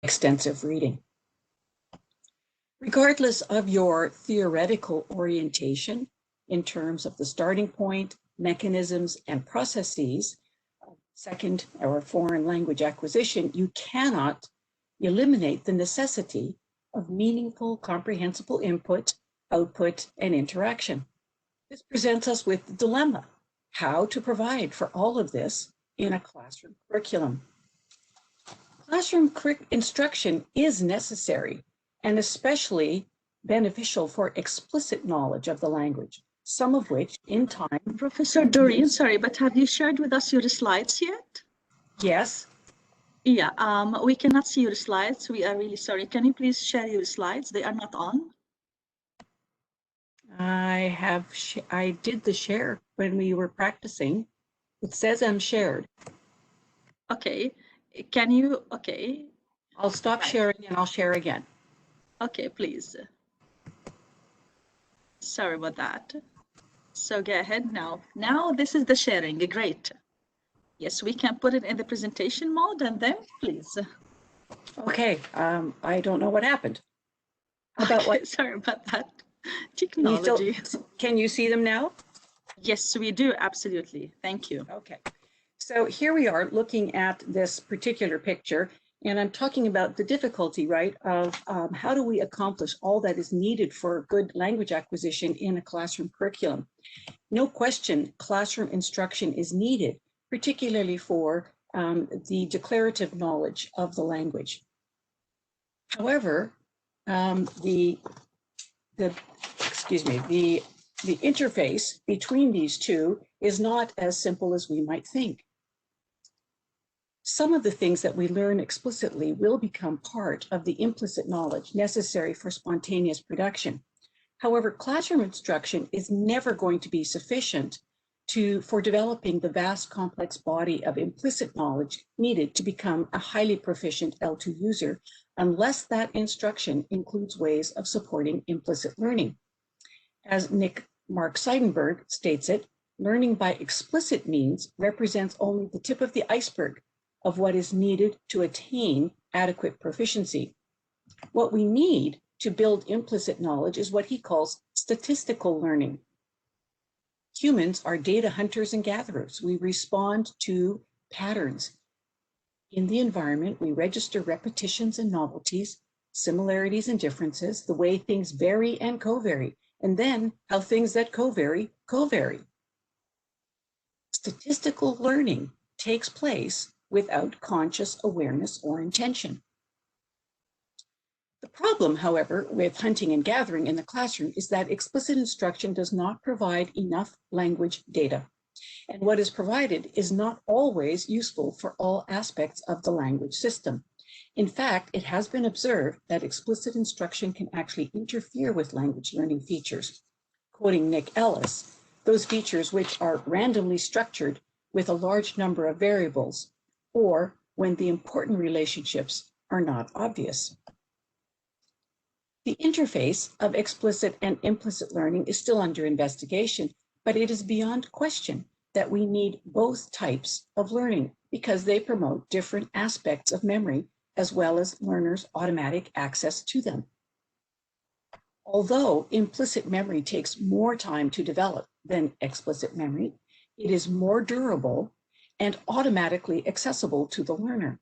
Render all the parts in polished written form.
extensive reading. Regardless of your theoretical orientation in terms of the starting point, mechanisms, and processes of second or foreign language acquisition, you cannot eliminate the necessity of meaningful, comprehensible input, output, and interaction. This presents us with the dilemma: how to provide for all of this in a classroom curriculum. Classroom instruction is necessary and especially beneficial for explicit knowledge of the language, some of which in time... Professor Doreen, sorry, but have you shared with us your slides yet? Yes. Yeah, we cannot see your slides. We are really sorry. Can you please share your slides? They are not on. I did the share when we were practicing. It says I'm shared. Okay. Can you, okay. I'll stop sharing and I'll share again. Okay, please. Sorry about that. So go ahead now. Now this is the sharing. Great. Yes, we can put it in the presentation mode and then please. Okay. I don't know what happened. About what? Sorry about that. Technology. Can you see them now? Yes, we do. Absolutely. Thank you. Okay. So here we are looking at this particular picture, and I'm talking about the difficulty, right, of how do we accomplish all that is needed for good language acquisition in a classroom curriculum. No question, classroom instruction is needed, particularly for the declarative knowledge of the language. However, the interface between these two is not as simple as we might think. Some of the things that we learn explicitly will become part of the implicit knowledge necessary for spontaneous production. However, classroom instruction is never going to be sufficient for developing the vast complex body of implicit knowledge needed to become a highly proficient L2 user, unless that instruction includes ways of supporting implicit learning. As Nick Mark Seidenberg states it, learning by explicit means represents only the tip of the iceberg of what is needed to attain adequate proficiency. What we need to build implicit knowledge is what he calls statistical learning. Humans are data hunters and gatherers. We respond to patterns. In the environment, we register repetitions and novelties, similarities and differences, the way things vary and co-vary, and then how things that co-vary, co-vary. Statistical learning takes place without conscious awareness or intention. The problem, however, with hunting and gathering in the classroom is that explicit instruction does not provide enough language data. And what is provided is not always useful for all aspects of the language system. In fact, it has been observed that explicit instruction can actually interfere with language learning features. Quoting Nick Ellis, those features which are randomly structured with a large number of variables, or when the important relationships are not obvious. The interface of explicit and implicit learning is still under investigation, but it is beyond question that we need both types of learning because they promote different aspects of memory as well as learners' automatic access to them. Although implicit memory takes more time to develop than explicit memory, it is more durable and automatically accessible to the learner.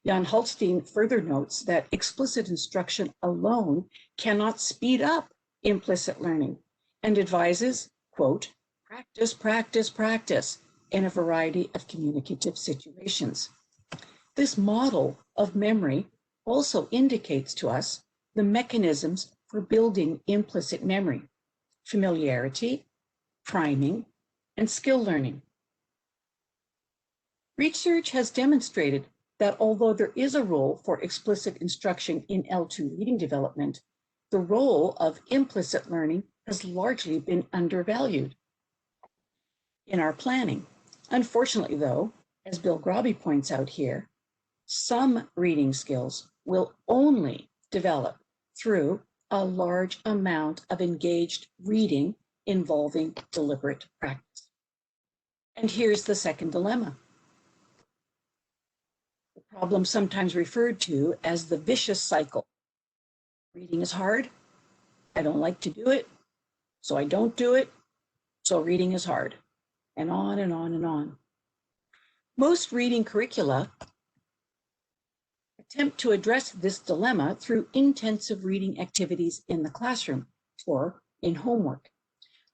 Jan Hultstein further notes that explicit instruction alone cannot speed up implicit learning and advises, quote, practice, practice, practice in a variety of communicative situations. This model of memory also indicates to us the mechanisms for building implicit memory: familiarity, priming, and skill learning. Research has demonstrated that although there is a role for explicit instruction in L2 reading development, the role of implicit learning has largely been undervalued in our planning. Unfortunately, though, as Bill Grobby points out here, some reading skills will only develop through a large amount of engaged reading involving deliberate practice. And here's the second dilemma. The problem sometimes referred to as the vicious cycle. Reading is hard. I don't like to do it, so I don't do it. So reading is hard, and on and on and on. Most reading curricula attempt to address this dilemma through intensive reading activities in the classroom or in homework.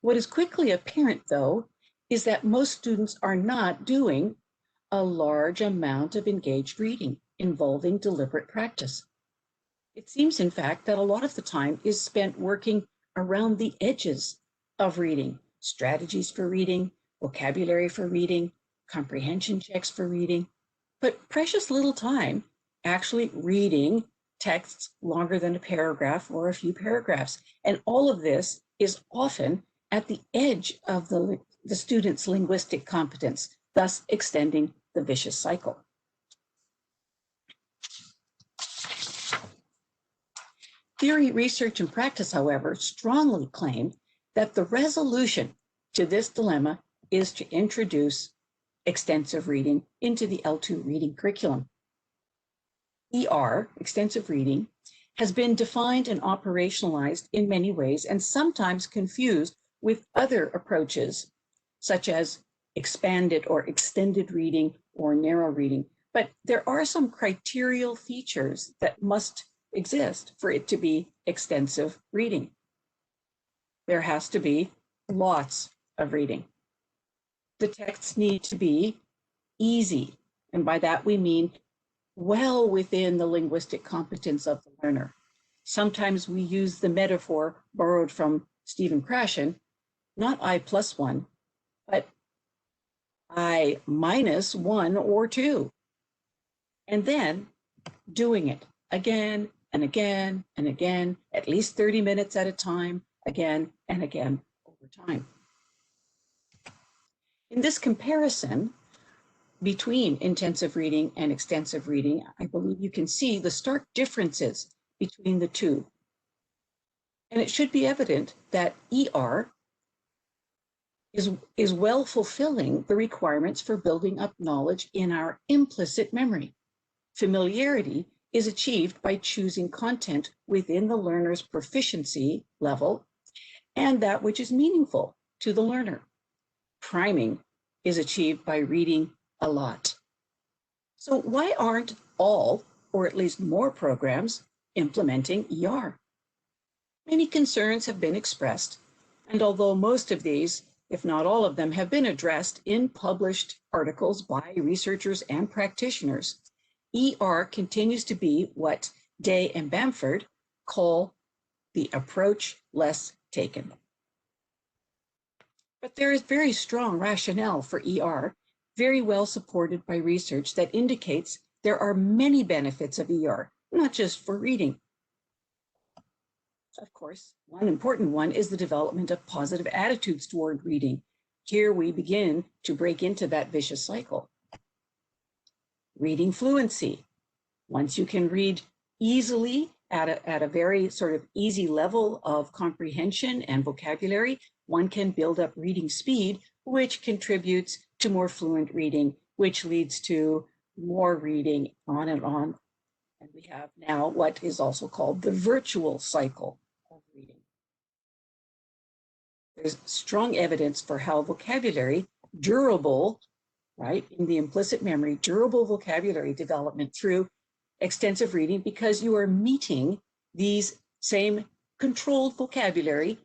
What is quickly apparent, though, is that most students are not doing a large amount of engaged reading involving deliberate practice. It seems, in fact, that a lot of the time is spent working around the edges of reading, strategies for reading, vocabulary for reading, comprehension checks for reading, but precious little time actually reading texts longer than a paragraph or a few paragraphs. And all of this is often at the edge of the student's linguistic competence, thus extending the vicious cycle. Theory, research, and practice, however, strongly claim that the resolution to this dilemma is to introduce extensive reading into the L2 reading curriculum. Extensive reading, has been defined and operationalized in many ways and sometimes confused with other approaches, such as expanded or extended reading or narrow reading. But there are some criterial features that must exist for it to be extensive reading. There has to be lots of reading. The texts need to be easy, and by that we mean well within the linguistic competence of the learner. Sometimes we use the metaphor borrowed from Stephen Krashen, not I+1, but I-1 or 2. And then doing it again and again and again, at least 30 minutes at a time, again and again over time. In this comparison between intensive reading and extensive reading, I believe you can see the stark differences between the two. And it should be evident that ER is well fulfilling the requirements for building up knowledge in our implicit memory. Familiarity is achieved by choosing content within the learner's proficiency level and that which is meaningful to the learner. Priming is achieved by reading a lot. So why aren't all, or at least more programs, implementing ER? Many concerns have been expressed, and although most of these, if not all of them, have been addressed in published articles by researchers and practitioners, ER continues to be what Day and Bamford call the approach less taken. But there is very strong rationale for ER, very well supported by research that indicates there are many benefits of ER, not just for reading. Of course, one important one is the development of positive attitudes toward reading. Here we begin to break into that vicious cycle. Reading fluency. Once you can read easily at a very sort of easy level of comprehension and vocabulary, one can build up reading speed, which contributes to more fluent reading, which leads to more reading, on and on. And we have now what is also called the virtual cycle of reading. There's strong evidence for how vocabulary, durable, right, in the implicit memory, durable vocabulary development through extensive reading, because you are meeting these same controlled vocabulary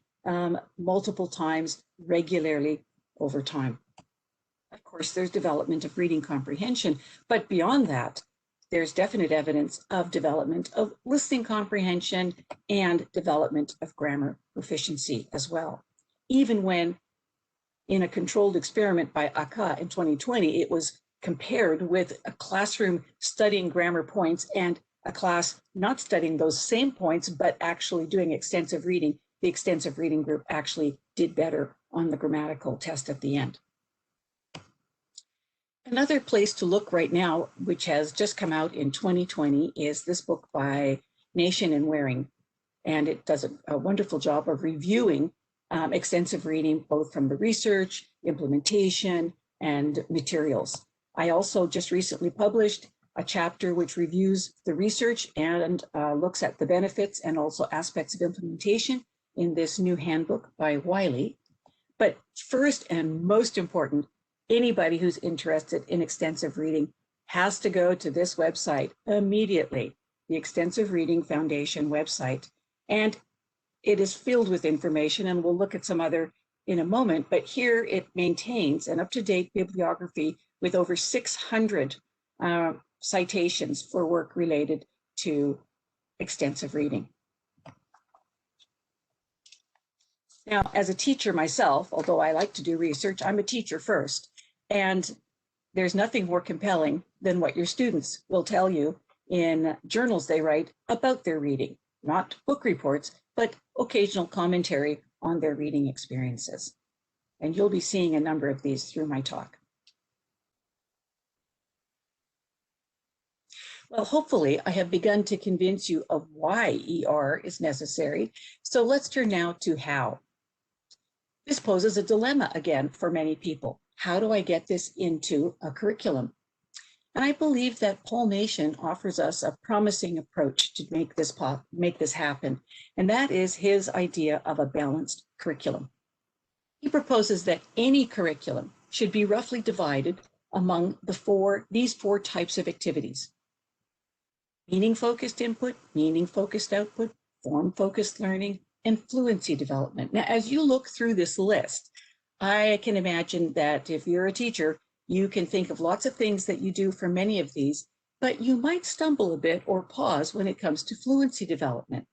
multiple times regularly over time. Of course, there's development of reading comprehension, but beyond that, there's definite evidence of development of listening comprehension and development of grammar proficiency as well. Even when in a controlled experiment by Aka in 2020, it was compared with a classroom studying grammar points and a class not studying those same points, but actually doing extensive reading. The extensive reading group actually did better on the grammatical test at the end. Another place to look right now, which has just come out in 2020, is this book by Nation and Waring. And it does a wonderful job of reviewing extensive reading, both from the research, implementation, and materials. I also just recently published a chapter which reviews the research and looks at the benefits and also aspects of implementation in this new handbook by Wiley. But first and most important, anybody who's interested in extensive reading has to go to this website immediately, the Extensive Reading Foundation website. And it is filled with information, and we'll look at some other in a moment, but here it maintains an up-to-date bibliography with over 600 citations for work related to extensive reading. Now, as a teacher myself, although I like to do research, I'm a teacher first, and there's nothing more compelling than what your students will tell you in journals they write about their reading, not book reports, but occasional commentary on their reading experiences. And you'll be seeing a number of these through my talk. Well, hopefully I have begun to convince you of why ER is necessary. So let's turn now to how. This poses a dilemma again for many people. How do I get this into a curriculum? And I believe that Paul Nation offers us a promising approach to make this happen. And that is his idea of a balanced curriculum. He proposes that any curriculum should be roughly divided among these four types of activities: meaning-focused input, meaning-focused output, form-focused learning, and fluency development. Now, as you look through this list, I can imagine that if you're a teacher, you can think of lots of things that you do for many of these, but you might stumble a bit or pause when it comes to fluency development.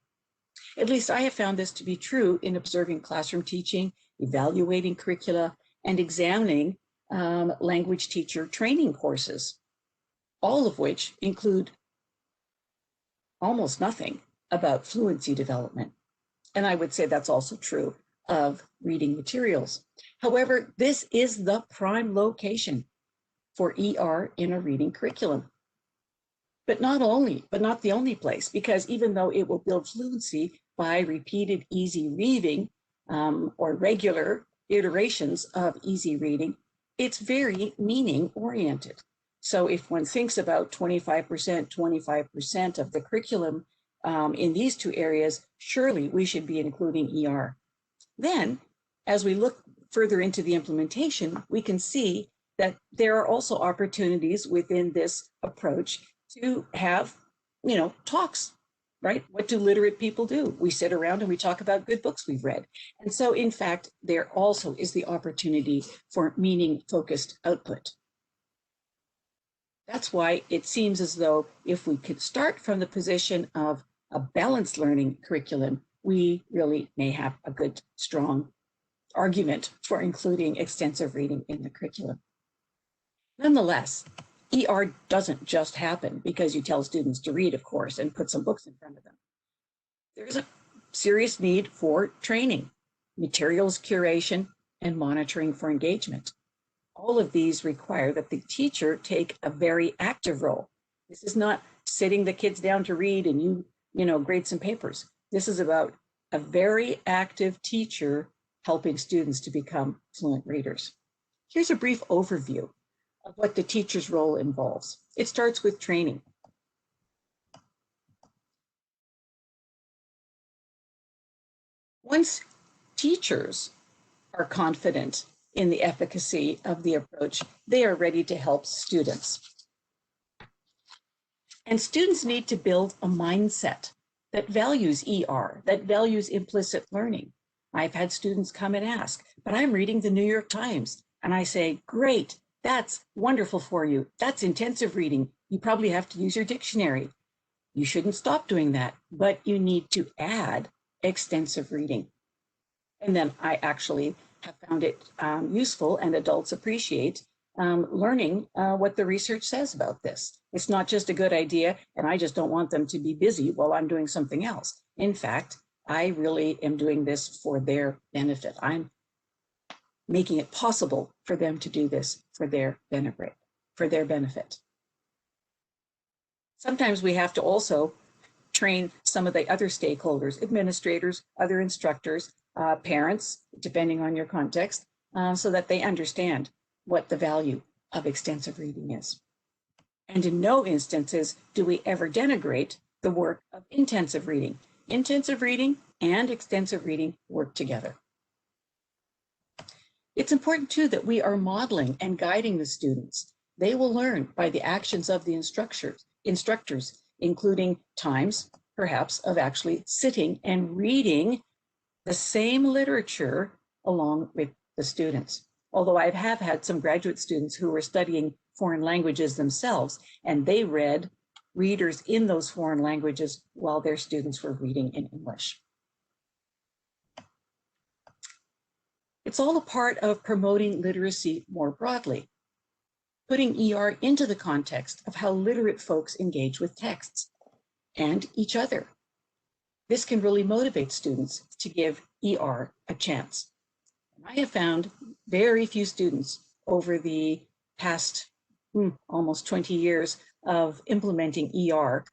At least I have found this to be true in observing classroom teaching, evaluating curricula, and examining language teacher training courses, all of which include almost nothing about fluency development. And I would say that's also true of reading materials. However, this is the prime location for ER in a reading curriculum. But not the only place, because even though it will build fluency by repeated easy reading or regular iterations of easy reading, it's very meaning oriented. So if one thinks about 25% of the curriculum in these two areas, surely we should be including ER. Then, as we look further into the implementation, we can see that there are also opportunities within this approach to have, talks, right? What do literate people do? We sit around and we talk about good books we've read. And so, in fact, there also is the opportunity for meaning-focused output. That's why it seems as though if we could start from the position of a balanced learning curriculum, we really may have a good, strong argument for including extensive reading in the curriculum. Nonetheless, ER doesn't just happen because you tell students to read, of course, and put some books in front of them. There's a serious need for training, materials curation, and monitoring for engagement. All of these require that the teacher take a very active role. This is not sitting the kids down to read and you grade some papers. This is about a very active teacher helping students to become fluent readers. Here's a brief overview of what the teacher's role involves. It starts with training. Once teachers are confident in the efficacy of the approach, they are ready to help students. And students need to build a mindset that values ER, that values implicit learning. I've had students come and ask, but I'm reading the New York Times. And I say, great, that's wonderful for you. That's intensive reading. You probably have to use your dictionary. You shouldn't stop doing that, but you need to add extensive reading. And then I actually have found it useful, and adults appreciate learning what the research says about this. It's not just a good idea, and I just don't want them to be busy while I'm doing something else. In fact, I really am doing this for their benefit. I'm making it possible for them to do this for their benefit. Sometimes we have to also train some of the other stakeholders, administrators, other instructors, parents, depending on your context, so that they understand what the value of extensive reading is. And in no instances do we ever denigrate the work of intensive reading. Intensive reading and extensive reading work together. It's important too that we are modeling and guiding the students. They will learn by the actions of the instructors, including times, perhaps, of actually sitting and reading the same literature along with the students. Although I have had some graduate students who were studying foreign languages themselves, and they read readers in those foreign languages while their students were reading in English. It's all a part of promoting literacy more broadly, putting ER into the context of how literate folks engage with texts and each other. This can really motivate students to give ER a chance. I have found very few students over the past almost 20 years of implementing ER,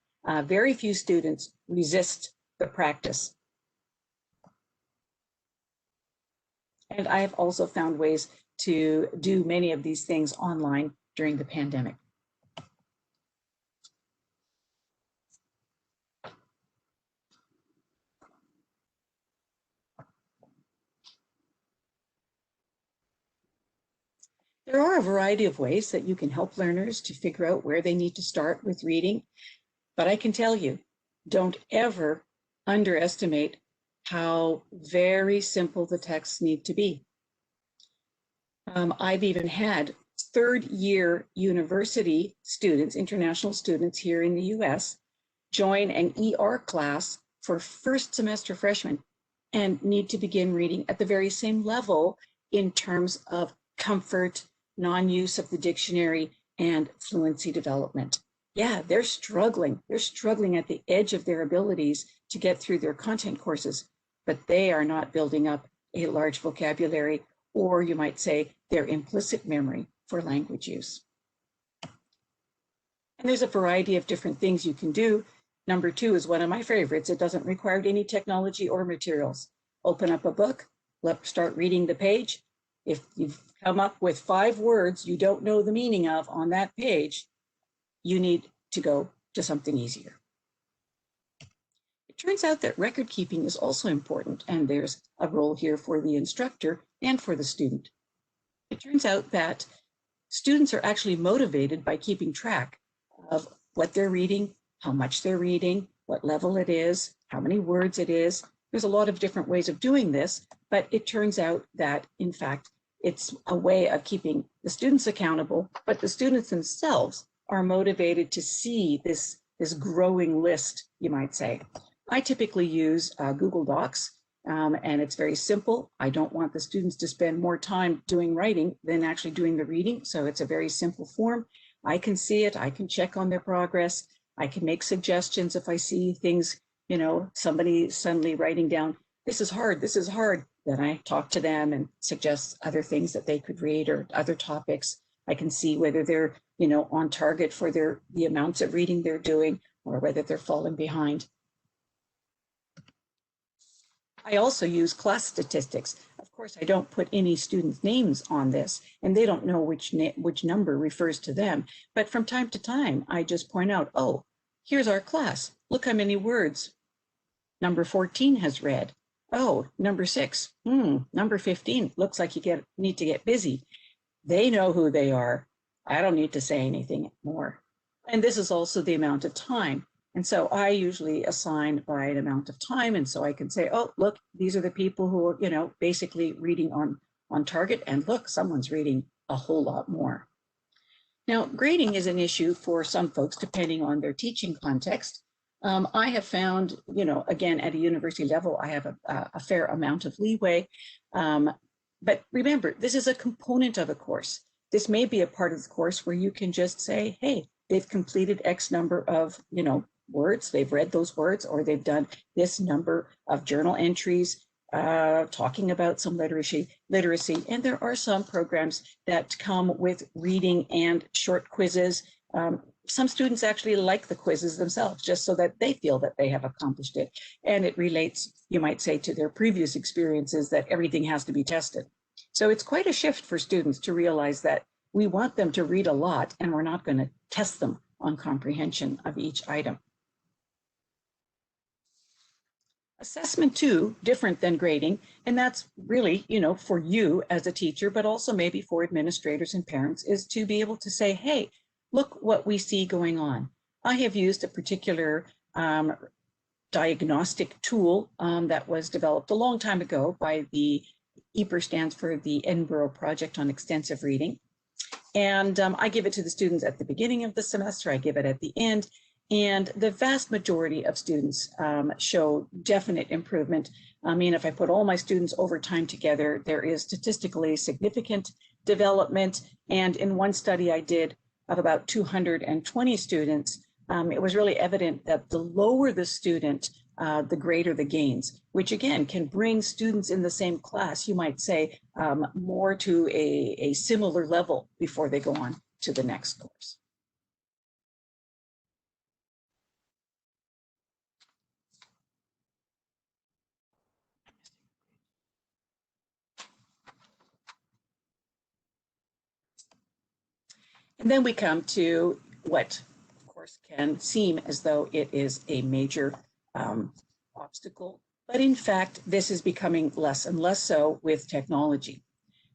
very few students resist the practice. And I have also found ways to do many of these things online during the pandemic. There are a variety of ways that you can help learners to figure out where they need to start with reading, but I can tell you, don't ever underestimate how very simple the texts need to be. I've even had third-year university students, international students here in the US, join an ER class for first semester freshmen and need to begin reading at the very same level in terms of comfort, non-use of the dictionary, and fluency development. Yeah, they're struggling. They're struggling at the edge of their abilities to get through their content courses, but they are not building up a large vocabulary, or you might say their implicit memory for language use. And there's a variety of different things you can do. Number 2 is one of my favorites. It doesn't require any technology or materials. Open up a book, start reading the page. If you've come up with 5 words you don't know the meaning of on that page, you need to go to something easier. It turns out that record keeping is also important, and there's a role here for the instructor and for the student. It turns out that students are actually motivated by keeping track of what they're reading, how much they're reading, what level it is, how many words it is. There's a lot of different ways of doing this, but it turns out that, in fact, it's a way of keeping the students accountable, but the students themselves are motivated to see this growing list, you might say. I typically use Google Docs, and it's very simple. I don't want the students to spend more time doing writing than actually doing the reading, so it's a very simple form. I can see it, I can check on their progress, I can make suggestions if I see things, you know, somebody suddenly writing down, this is hard, then I talk to them and suggest other things that they could read or other topics. I can see whether they're, you know, on target for the amounts of reading they're doing or whether they're falling behind. I also use class statistics. Of course, I don't put any students' names on this, and they don't know which number refers to them. But from time to time, I just point out, oh, here's our class. Look how many words number 14 has read. Oh, number 6, number 15. Looks like you need to get busy. They know who they are. I don't need to say anything more. And this is also the amount of time. And so I usually assign by an amount of time. And so I can say, oh, look, these are the people who are, you know, basically reading on target. And look, someone's reading a whole lot more. Now, grading is an issue for some folks, depending on their teaching context. I have found, you know, again, at a university level, I have a fair amount of leeway. But remember, this is a component of a course. This may be a part of the course where you can just say, hey, they've completed X number of, you know, words, they've read those words, or they've done this number of journal entries talking about some literacy. And there are some programs that come with reading and short quizzes. Some students actually like the quizzes themselves, just so that they feel that they have accomplished it. And it relates, you might say, to their previous experiences that everything has to be tested. So it's quite a shift for students to realize that we want them to read a lot and we're not going to test them on comprehension of each item. Assessment too, different than grading, and that's really, for you as a teacher, but also maybe for administrators and parents, is to be able to say, hey, look what we see going on. I have used a particular diagnostic tool that was developed a long time ago by the EPER, stands for the Edinburgh Project on Extensive Reading. And I give it to the students at the beginning of the semester, I give it at the end, and the vast majority of students show definite improvement. I mean, if I put all my students over time together, there is statistically significant development. And in one study I did of about 220 students, it was really evident that the lower the student, the greater the gains, which again can bring students in the same class, you might say, more to a similar level before they go on to the next course. And then we come to what, of course, can seem as though it is a major obstacle, but in fact, this is becoming less and less so with technology.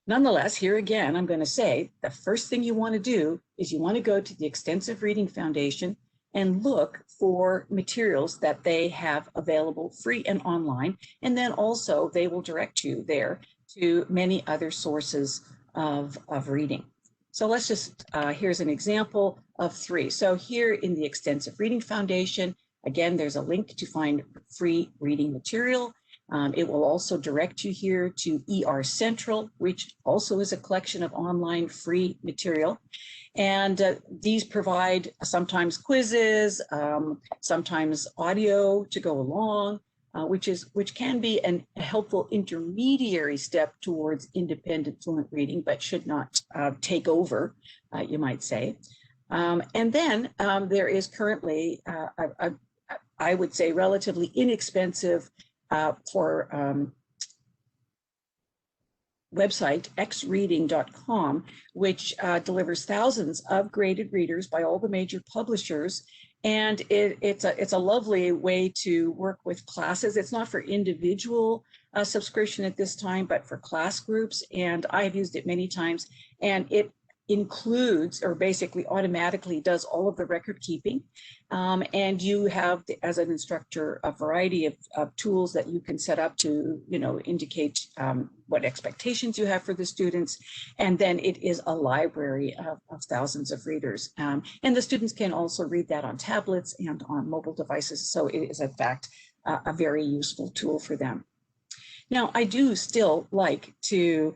Nonetheless, here again, I'm going to say the first thing you want to do is you want to go to the Extensive Reading Foundation and look for materials that they have available free and online. And then also they will direct you there to many other sources of reading. So let's just, here's an example of 3. So here in the Extensive Reading Foundation, again, there's a link to find free reading material. It will also direct you here to ER Central, which also is a collection of online free material. And these provide sometimes quizzes, sometimes audio to go along, which can be a helpful intermediary step towards independent fluent reading, but should not take over, you might say. And then there is currently, I would say, relatively inexpensive for website, xreading.com, which delivers thousands of graded readers by all the major publishers. And it's a lovely way to work with classes. It's not for individual subscription at this time, but for class groups. And I've used it many times. And it includes, or basically automatically does, all of the record keeping. And you have, as an instructor, a variety of tools that you can set up to, indicate what expectations you have for the students. And then it is a library of thousands of readers. And the students can also read that on tablets and on mobile devices. So it is, in fact, a very useful tool for them. Now, I do still like to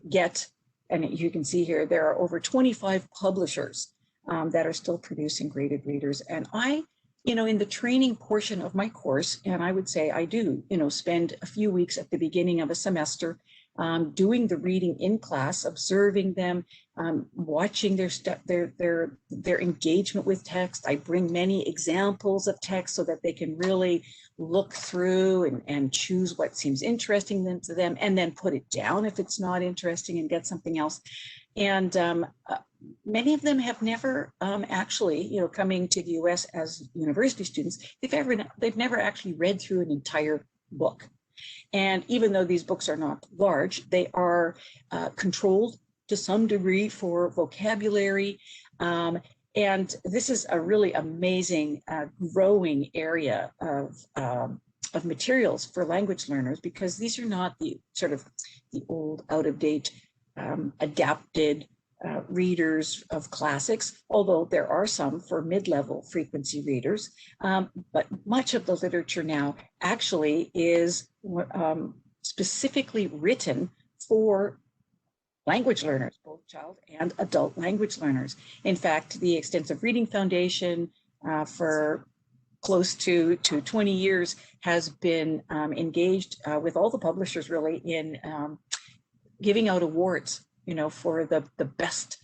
get, and you can see here, there are over 25 publishers that are still producing graded readers. And I, in the training portion of my course, and I would say I do, spend a few weeks at the beginning of a semester doing the reading in class, observing them, watching their engagement with text. I bring many examples of text so that they can really look through and choose what seems interesting to them, and then put it down if it's not interesting and get something else. And many of them have never actually, coming to the US as university students, they've never actually read through an entire book. And even though these books are not large, they are controlled to some degree for vocabulary. And this is a really amazing growing area of materials for language learners, because these are not the sort of the old, out-of-date, adapted readers of classics, although there are some for mid-level frequency readers. But much of the literature now actually is specifically written for language learners, both child and adult language learners. In fact, the Extensive Reading Foundation for close to 20 years has been engaged with all the publishers really in giving out awards, for the best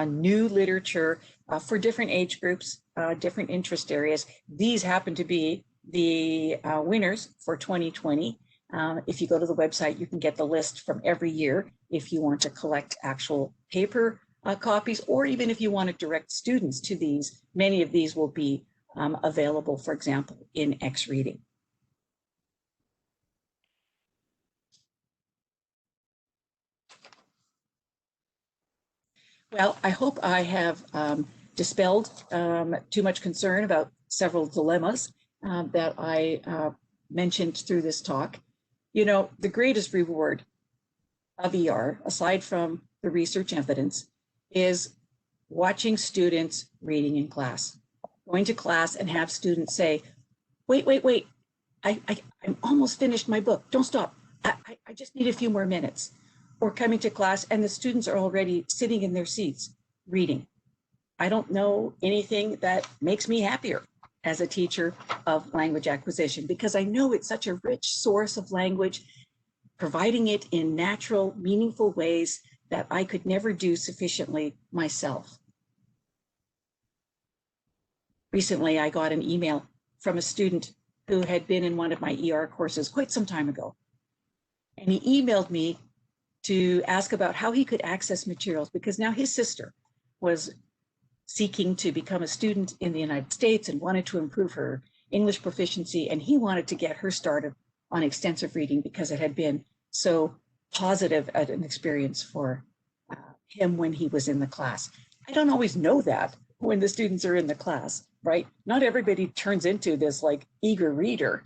new literature for different age groups, different interest areas. These happen to be the winners for 2020. If you go to the website, you can get the list from every year if you want to collect actual paper copies, or even if you want to direct students to these, many of these will be available, for example, in X Reading. Well, I hope I have dispelled too much concern about several dilemmas that I mentioned through this talk. You know, the greatest reward of ER, aside from the research evidence, is watching students reading in class. Going to class and have students say, wait, I'm almost finished my book. Don't stop. I just need a few more minutes. Or coming to class and the students are already sitting in their seats reading. I don't know anything that makes me happier as a teacher of language acquisition, because I know it's such a rich source of language, providing it in natural, meaningful ways that I could never do sufficiently myself. Recently, I got an email from a student who had been in one of my ER courses quite some time ago. And he emailed me to ask about how he could access materials, because now his sister was seeking to become a student in the United States and wanted to improve her English proficiency. And he wanted to get her started on extensive reading because it had been so positive an experience for him when he was in the class. I don't always know that when the students are in the class, right? Not everybody turns into this like eager reader,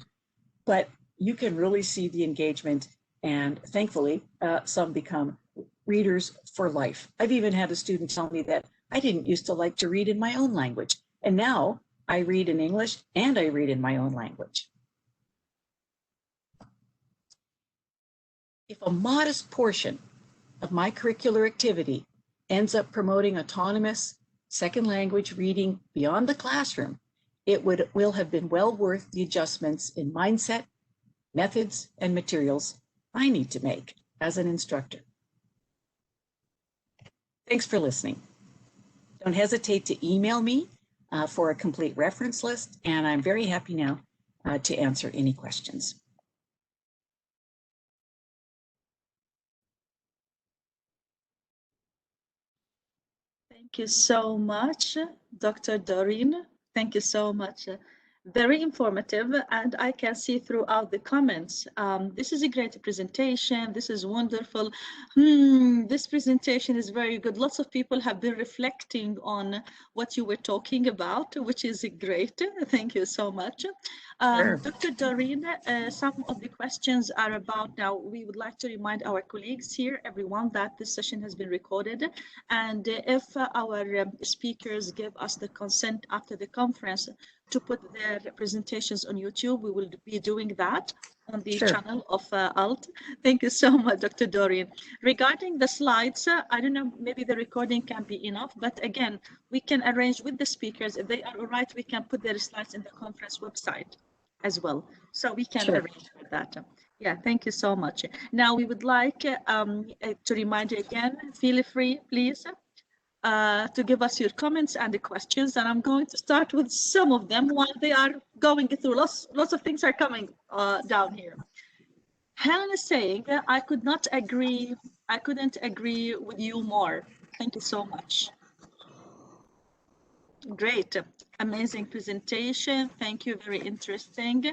but you can really see the engagement. And thankfully, some become readers for life. I've even had a student tell me that I didn't used to like to read in my own language, and now I read in English and I read in my own language. If a modest portion of my curricular activity ends up promoting autonomous second language reading beyond the classroom, it will have been well worth the adjustments in mindset, methods, and materials I need to make as an instructor. Thanks for listening. Don't hesitate to email me for a complete reference list, and I'm very happy now to answer any questions. Thank you so much, Dr. Doreen. Thank you so much. Very informative, and I can see throughout the comments. This is a great presentation. This is wonderful. This presentation is very good. Lots of people have been reflecting on what you were talking about, which is great. Thank you so much. Sure. Dr. Doreen, some of the questions are about, now we would like to remind our colleagues here, everyone, that this session has been recorded. And if our speakers give us the consent after the conference to put their presentations on YouTube, we will be doing that on the channel of ALLT. Thank you so much, Dr. Doreen. Regarding the slides, I don't know, maybe the recording can be enough, but again, we can arrange with the speakers. If they are all right, we can put their slides in the conference website as well. So we can arrange for that. Yeah, thank you so much. Now we would like to remind you again, feel free, please, to give us your comments and the questions, and I'm going to start with some of them while they are going through. Lots of things are coming down here. Helen is saying, I couldn't agree with you more. Thank you so much. Great, amazing presentation. Thank you, very interesting.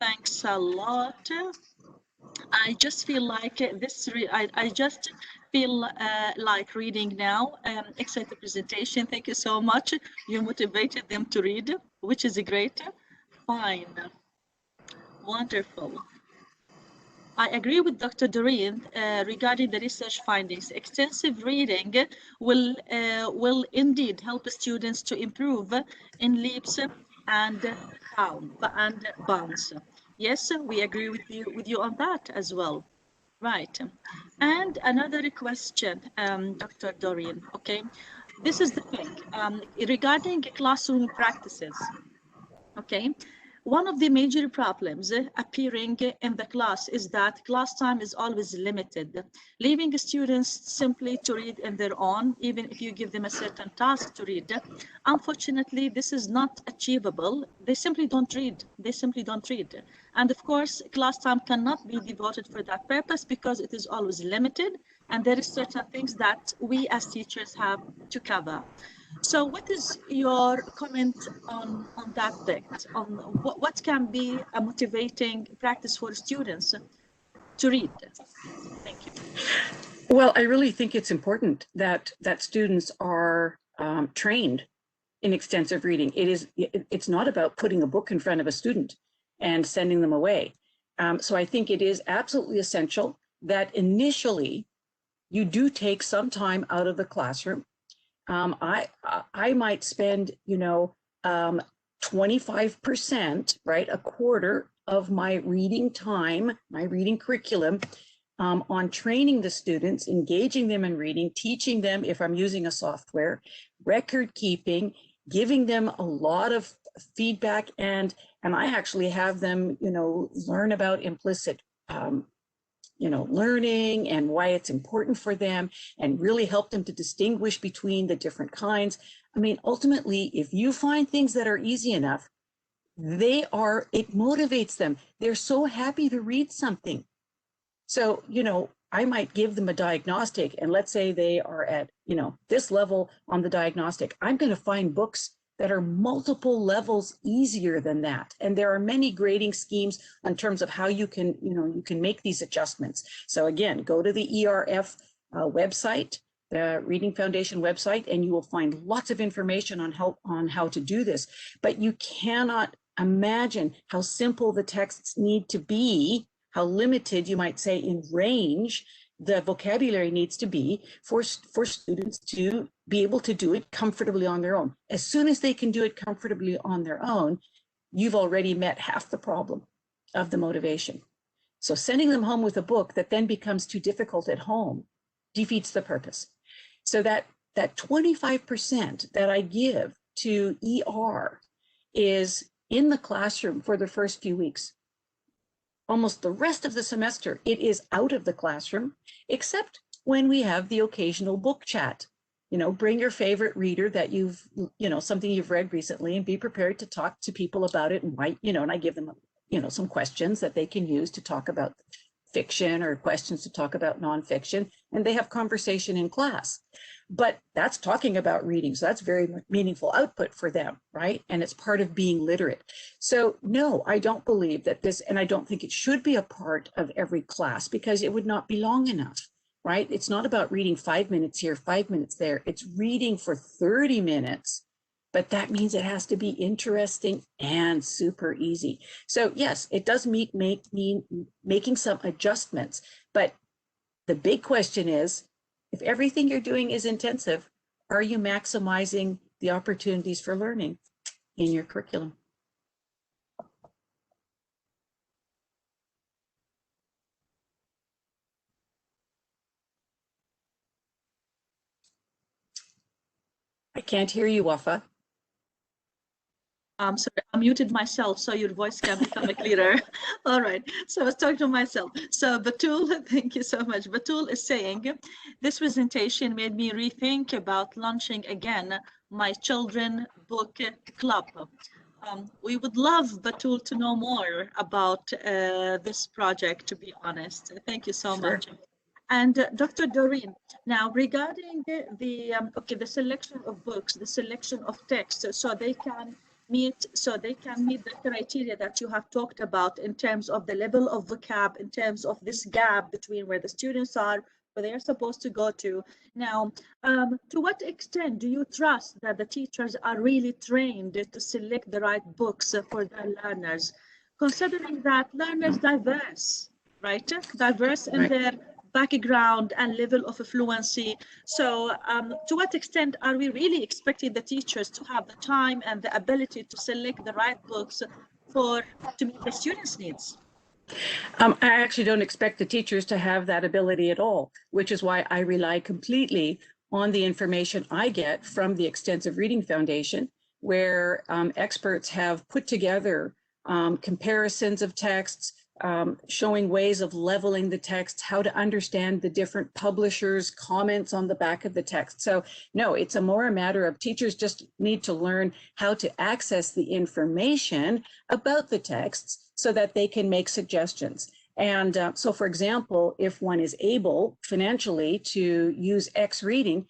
Thanks a lot. I just feel like this, I just feel like reading now. Excellent presentation. Thank you so much. You motivated them to read, which is great. Fine. Wonderful. I agree with Dr. Doreen regarding the research findings. Extensive reading will indeed help students to improve in leaps and bounds. Yes, we agree with you on that as well. Right. And another question, Dr. Doreen, okay? This is the thing, regarding classroom practices, okay? One of the major problems appearing in the class is that class time is always limited, leaving students simply to read in their own, even if you give them a certain task to read. Unfortunately, this is not achievable. They simply don't read. They simply don't read. And of course, class time cannot be devoted for that purpose because it is always limited, and there is certain things that we as teachers have to cover. So what is your comment on that bit, on what can be a motivating practice for students to read? Thank you. Well, I really think it's important that students are trained in extensive reading. It's not about putting a book in front of a student and sending them away. So I think it is absolutely essential that initially you do take some time out of the classroom. I might spend, 25%, right, a quarter of my reading time, my reading curriculum, on training the students, engaging them in reading, teaching them if I'm using a software, record keeping, giving them a lot of feedback, and I actually have them, learn about implicit learning and why it's important for them, and really help them to distinguish between the different kinds. I mean, ultimately, if you find things that are easy enough, it motivates them. They're so happy to read something. So, I might give them a diagnostic, and let's say they are at, this level on the diagnostic. I'm going to find books that are multiple levels easier than that. And there are many grading schemes in terms of how you can, you can make these adjustments. So again, go to the ERF website, the Reading Foundation website, and you will find lots of information on how to do this. But you cannot imagine how simple the texts need to be, how limited, you might say, in range the vocabulary needs to be for students to be able to do it comfortably on their own. As soon as they can do it comfortably on their own, you've already met half the problem of the motivation. So sending them home with a book that then becomes too difficult at home defeats the purpose. So that 25% that I give to ER is in the classroom for the first few weeks. Almost the rest of the semester, it is out of the classroom, except when we have the occasional book chat. Bring your favorite reader that you've, something you've read recently, and be prepared to talk to people about it. And write, and I give them, some questions that they can use to talk about fiction, or questions to talk about nonfiction, and they have conversation in class. But that's talking about reading, so that's very meaningful output for them, right? And it's part of being literate. So no, I don't believe that this, and I don't think it should be a part of every class, because it would not be long enough, right? It's not about reading 5 minutes here, 5 minutes there. It's reading for 30 minutes, but that means it has to be interesting and super easy. So yes, it does mean making some adjustments, but the big question is, if everything you're doing is intensive, are you maximizing the opportunities for learning in your curriculum? I can't hear you, Wafa. Sorry, I muted myself so your voice can become clearer. All right, so I was talking to myself. So Batul, thank you so much. Batul is saying, this presentation made me rethink about launching again my children book club. We would love, Batul, to know more about this project, to be honest. Thank you so much. And Dr. Doreen, now regarding the selection of books, the selection of texts, so they can meet the criteria that you have talked about in terms of the level of vocab, in terms of this gap between where the students are, where they are supposed to go to. Now, to what extent do you trust that the teachers are really trained to select the right books for their learners, considering that learners diverse, right? Diverse in their background and level of fluency. So to what extent are we really expecting the teachers to have the time and the ability to select the right books to meet the students' needs? I actually don't expect the teachers to have that ability at all, which is why I rely completely on the information I get from the Extensive Reading Foundation, where experts have put together comparisons of texts, showing ways of leveling the text, how to understand the different publishers' comments on the back of the text. So no, it's more a matter of teachers just need to learn how to access the information about the texts so that they can make suggestions. And so, for example, if one is able financially to use X reading,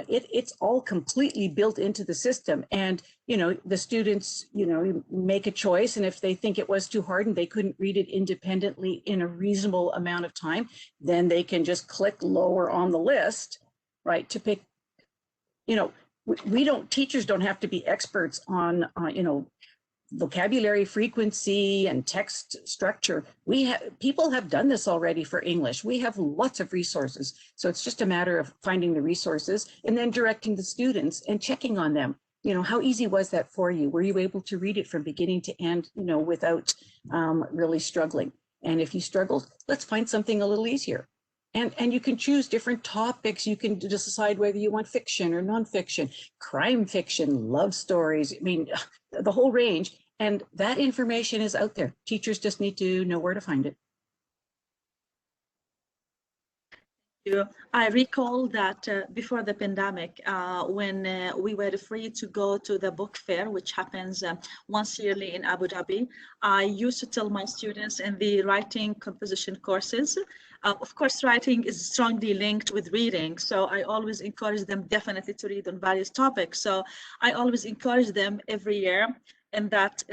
it's all completely built into the system. And, you know, the students, you know, make a choice. And if they think it was too hard and they couldn't read it independently in a reasonable amount of time, then they can just click lower on the list, right, to pick, you know, teachers don't have to be experts on, you know, vocabulary frequency and text structure. People have done this already for English. We have lots of resources. So it's just a matter of finding the resources and then directing the students and checking on them. You know, how easy was that for you? Were you able to read it from beginning to end, you know, without really struggling? And if you struggled, let's find something a little easier. And you can choose different topics. You can just decide whether you want fiction or nonfiction, crime fiction, love stories. I mean, the whole range. And that information is out there. Teachers just need to know where to find it. I recall that before the pandemic, when we were free to go to the book fair, which happens once yearly in Abu Dhabi, I used to tell my students in the writing composition courses, of course, writing is strongly linked with reading. So I always encourage them definitely to read on various topics. So I always encourage them every year in that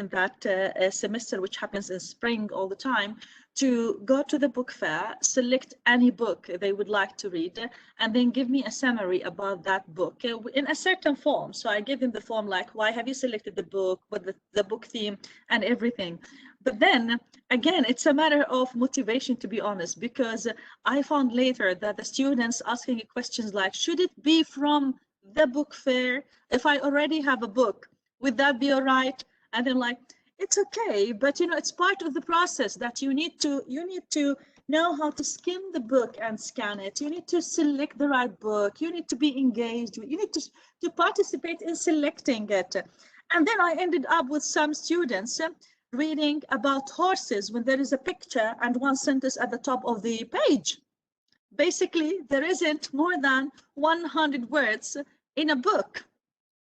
semester, which happens in spring all the time, to go to the book fair, select any book they would like to read, and then give me a summary about that book in a certain form. So I give them the form like, why have you selected the book, what the book theme and everything. But then again, it's a matter of motivation, to be honest, because I found later that the students asking questions like, should it be from the book fair? If I already have a book, would that be all right? And then like, it's okay, but you know, it's part of the process that you need to know how to skim the book and scan it. You need to select the right book. You need to be engaged. You need to participate in selecting it. And then I ended up with some students reading about horses when there is a picture and one sentence at the top of the page. Basically, there isn't more than 100 words in a book,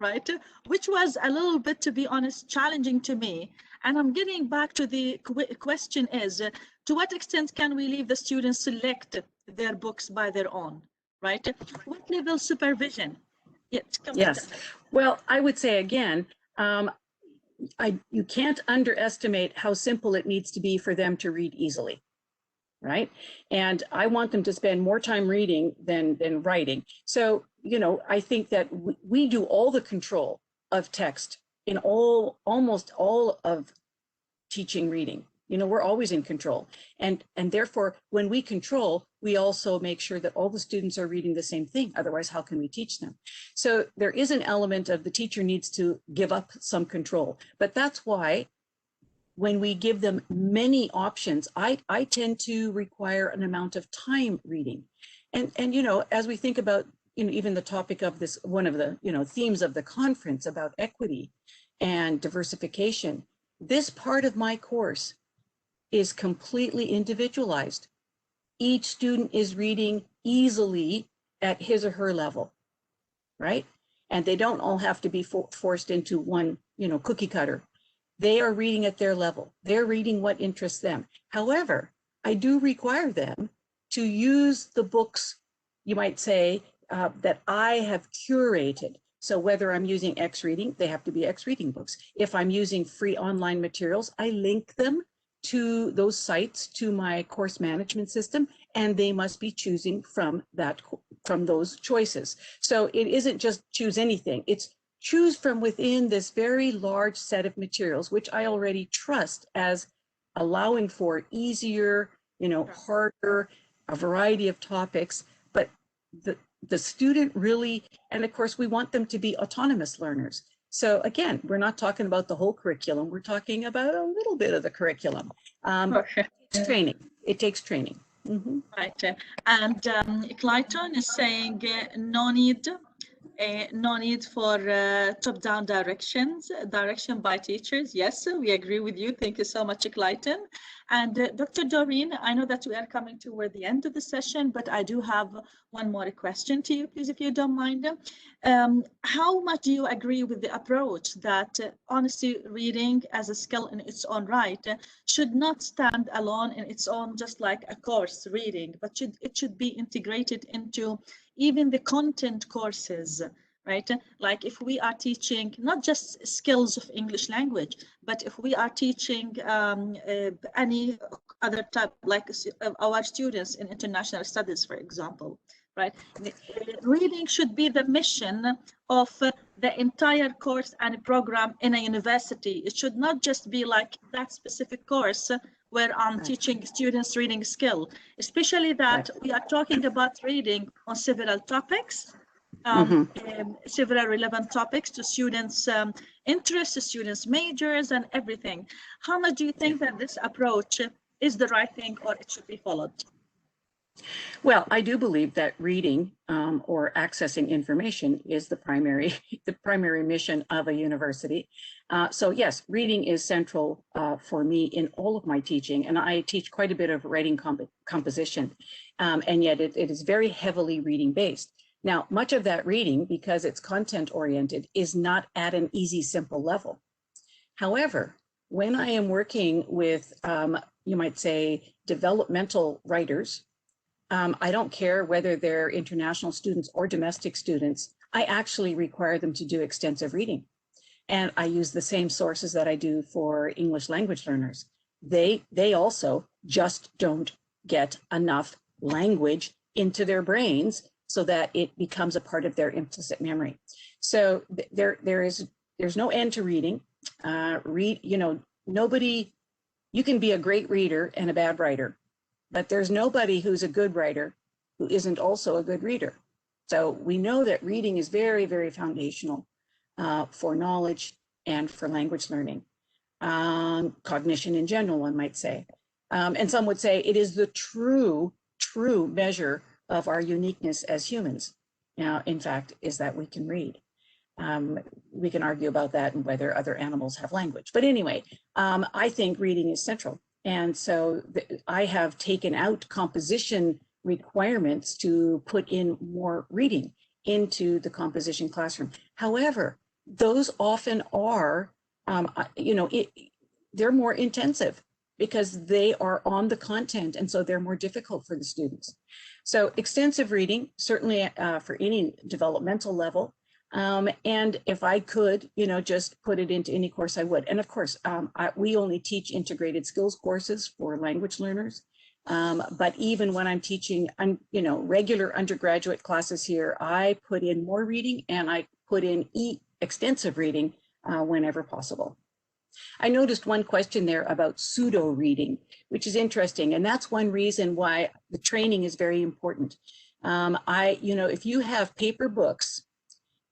right? Which was a little bit, to be honest, challenging to me. And I'm getting back to the question is, to what extent can we leave the students select their books by their own, right? What level supervision? Yes. Well, I would say again, you can't underestimate how simple it needs to be for them to read easily, right? And I want them to spend more time reading than writing. So, you know, I think that we do all the control of text in almost all of teaching reading. You know, we're always in control. And therefore, when we control, we also make sure that all the students are reading the same thing. Otherwise, how can we teach them? So there is an element of the teacher needs to give up some control. But that's why when we give them many options, I tend to require an amount of time reading. And you know, as we think about, you know, even the topic of this, one of the, you know, themes of the conference about equity and diversification, this part of my course is completely individualized. Each student is reading easily at his or her level, right? And they don't all have to be forced into one, you know, cookie cutter. They are reading at their level. They're reading what interests them. However, I do require them to use the books, you might say, that I have curated. So whether I'm using X reading, they have to be X reading books. If I'm using free online materials, I link them to those sites, to my course management system, and they must be choosing from those choices. So it isn't just choose anything, it's choose from within this very large set of materials, which I already trust as allowing for easier, you know, harder, a variety of topics, but the student really, and of course we want them to be autonomous learners. So again, we're not talking about the whole curriculum, we're talking about a little bit of the curriculum. It's training, it takes training. Right, and Clayton is saying no need No need for top-down direction by teachers. Yes, we agree with you. Thank you so much, Clayton. And Dr. Doreen, I know that we are coming toward the end of the session, but I do have one more question to you, please, if you don't mind. How much do you agree with the approach that honesty reading as a skill in its own right should not stand alone in its own, just like a course reading, but it should be integrated into even the content courses, right? Like if we are teaching not just skills of English language, but if we are teaching any other type, like our students in international studies, for example, right? Reading should be the mission of the entire course and program in a university. It should not just be like that specific course where I'm teaching students reading skill, especially that we are talking about reading on several topics, several relevant topics to students' interests, students' majors, and everything. How much do you think that this approach is the right thing, or it should be followed? Well, I do believe that reading or accessing information is the primary mission of a university. So yes, reading is central for me in all of my teaching, and I teach quite a bit of writing composition, and yet it is very heavily reading based. Now, much of that reading, because it's content oriented, is not at an easy, simple level. However, when I am working with, you might say, developmental writers, I don't care whether they're international students or domestic students, I actually require them to do extensive reading. And I use the same sources that I do for English language learners. They also just don't get enough language into their brains so that it becomes a part of their implicit memory. So there's no end to reading. Nobody, you can be a great reader and a bad writer, but there's nobody who's a good writer who isn't also a good reader. So we know that reading is very, very foundational for knowledge and for language learning, cognition in general, one might say. And some would say it is the true measure of our uniqueness as humans. Now, in fact, is that we can read. We can argue about that and whether other animals have language. But anyway, I think reading is central. And so I have taken out composition requirements to put in more reading into the composition classroom. However, those often are, they're more intensive because they are on the content, and so they're more difficult for the students. So extensive reading, certainly for any developmental level. And if I could, just put it into any course, I would. And of course, we only teach integrated skills courses for language learners. But even when I'm teaching, regular undergraduate classes here, I put in more reading and I put in extensive reading whenever possible. I noticed one question there about pseudo reading, which is interesting. And that's one reason why the training is very important. If you have paper books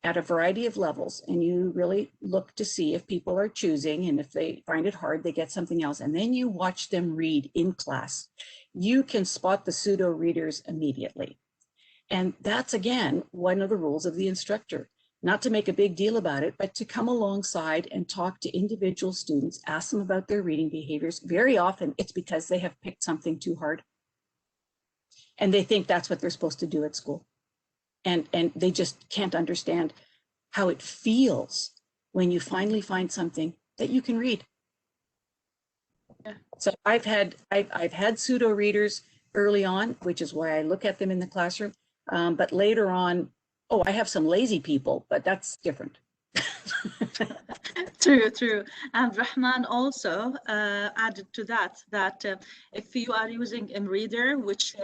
at a variety of levels, and you really look to see if people are choosing, and if they find it hard, they get something else, and then you watch them read in class, you can spot the pseudo readers immediately. And that's, again, one of the rules of the instructor, not to make a big deal about it, but to come alongside and talk to individual students, ask them about their reading behaviors. Very often it's because they have picked something too hard and they think that's what they're supposed to do at school. And they just can't understand how it feels when you finally find something that you can read. Yeah. So I've had pseudo readers early on, which is why I look at them in the classroom. But later on, I have some lazy people, but that's different. True. And Rahman also added to that if you are using Reader, which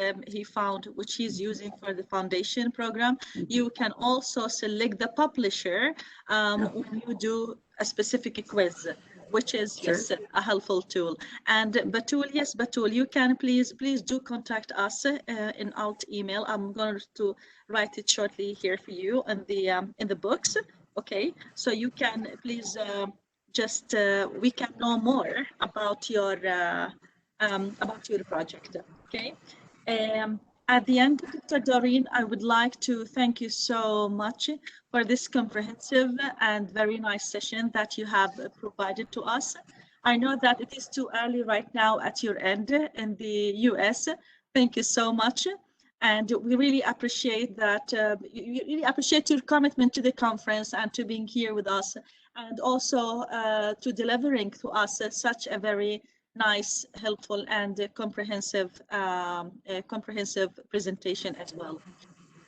he's using for the foundation program, you can also select the publisher when you do a specific quiz, which is yes, a helpful tool. And Batul, you can please do contact us in ALLT email. I'm going to write it shortly here for you in the books. Okay, so you can please we can know more about your project. Okay, At the end, Dr. Doreen, I would like to thank you so much for this comprehensive and very nice session that you have provided to us. I know that it is too early right now at your end in the US. Thank you so much. And we really appreciate that, we really appreciate your commitment to the conference and to being here with us, and also to delivering to us such a very nice, helpful, and comprehensive presentation as well.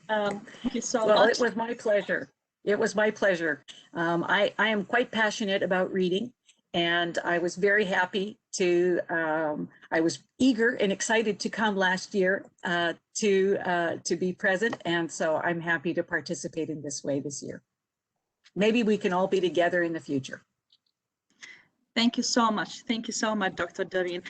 Thank you so Well, much. it was my pleasure. It was my pleasure. I am quite passionate about reading, and I was very happy to, I was eager and excited to come last year to be present, and so I'm happy to participate in this way this year. Maybe we can all be together in the future. Thank you so much. Thank you so much, Dr. Doreen.